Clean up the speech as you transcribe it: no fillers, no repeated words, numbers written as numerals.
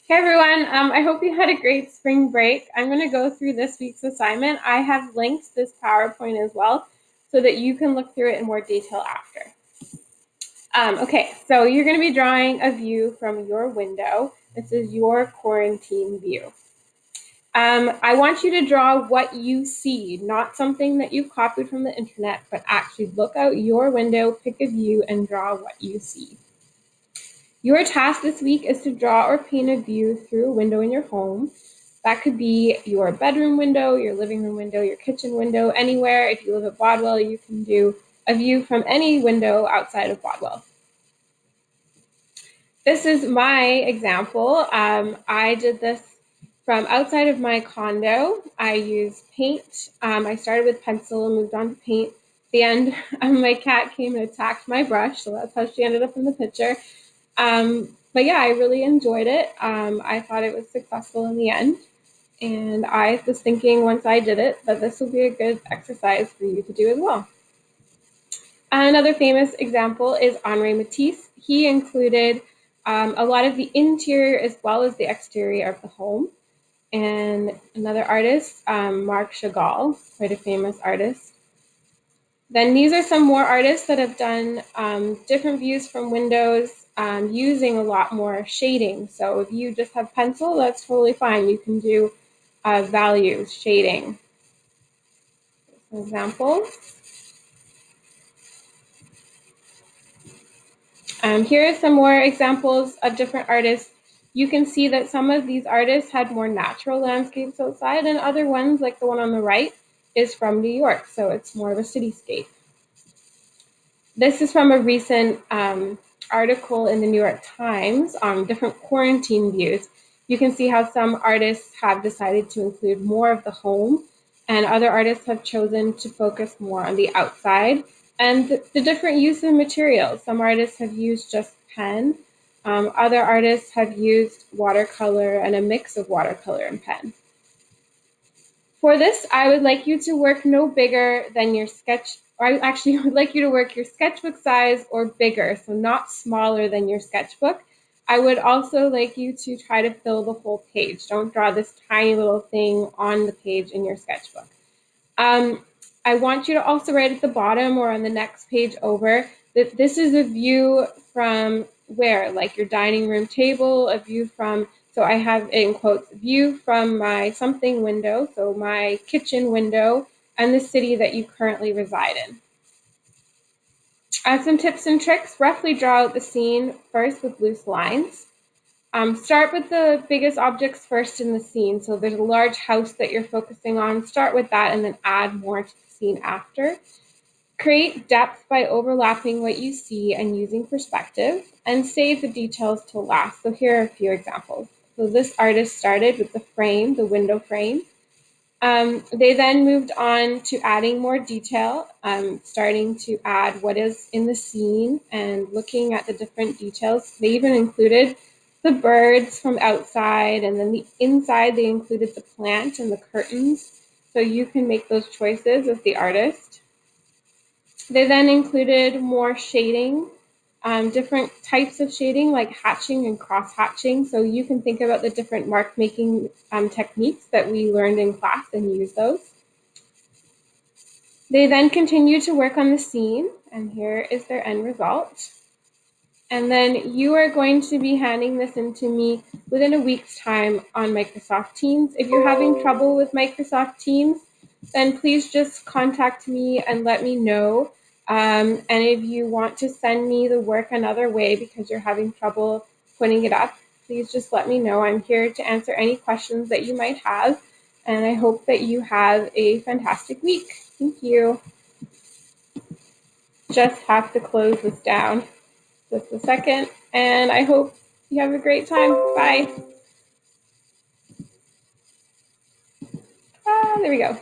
Hey everyone, I hope you had a great spring break. I'm going to go through this week's assignment. I have linked this PowerPoint as well so that you can look through it in more detail after. Okay, so you're going to be drawing a view from your window. This is your quarantine view. I want you to draw what you see, not something that you copied from the internet, but actually look out your window, pick a view, and draw what you see. Your task this week is to draw or paint a view through a window in your home. That could be your bedroom window, your living room window, your kitchen window, anywhere. If you live at Bodwell, you can do a view from any window outside of Bodwell. This is my example. I did this from outside of my condo. I used paint. I started with pencil and moved on to paint. At the end, my cat came and attacked my brush, so that's how she ended up in the picture. But yeah, I really enjoyed it. I thought it was successful in the end. And I was thinking once I did it that this will be a good exercise for you to do as well. Another famous example is Henri Matisse. He included a lot of the interior as well as the exterior of the home. And another artist, Marc Chagall, quite a famous artist. Then these are some more artists that have done different views from windows using a lot more shading. So if you just have pencil, that's totally fine. You can do values, shading. For example, here are some more examples of different artists. You can see that some of these artists had more natural landscapes outside, and other ones, like the one on the right, is from New York, so it's more of a cityscape. This is from a recent article in the New York Times on different quarantine views. You can see how some artists have decided to include more of the home, and other artists have chosen to focus more on the outside and the different use of materials. Some artists have used just pen. Other artists have used watercolor and a mix of watercolor and pen. For this, I would like you to work no bigger than your sketch, or I actually would like you to work your sketchbook size or bigger, so not smaller than your sketchbook. I would also like you to try to fill the whole page. Don't draw this tiny little thing on the page in your sketchbook. I want you to also write at the bottom or on the next page over that this is a view from where, like your dining room table, a view from, so I have in quotes, view from my something window, so my kitchen window, and the city that you currently reside in. Some tips and tricks: roughly draw out the scene first with loose lines. Start with the biggest objects first in the scene. So there's a large house that you're focusing on. Start with that and then add more to the scene after. Create depth by overlapping what you see and using perspective, and save the details till last. So here are a few examples. So this artist started with the frame, the window frame. They then moved on to adding more detail, starting to add what is in the scene and looking at the different details. They even included the birds from outside, and then the inside they included the plant and the curtains. So you can make those choices as the artist. They then included more shading, different types of shading like hatching and cross hatching. So you can think about the different mark making techniques that we learned in class and use those. They then continue to work on the scene, and here is their end result. And then you are going to be handing this in to me within a week's time on Microsoft Teams. If you're having trouble with Microsoft Teams, then please just contact me and let me know. And if you want to send me the work another way because you're having trouble putting it up, please just let me know. I'm here to answer any questions that you might have. And I hope that you have a fantastic week. Thank you. Just have to close this down. Just a second, and I hope you have a great time. Bye. There we go.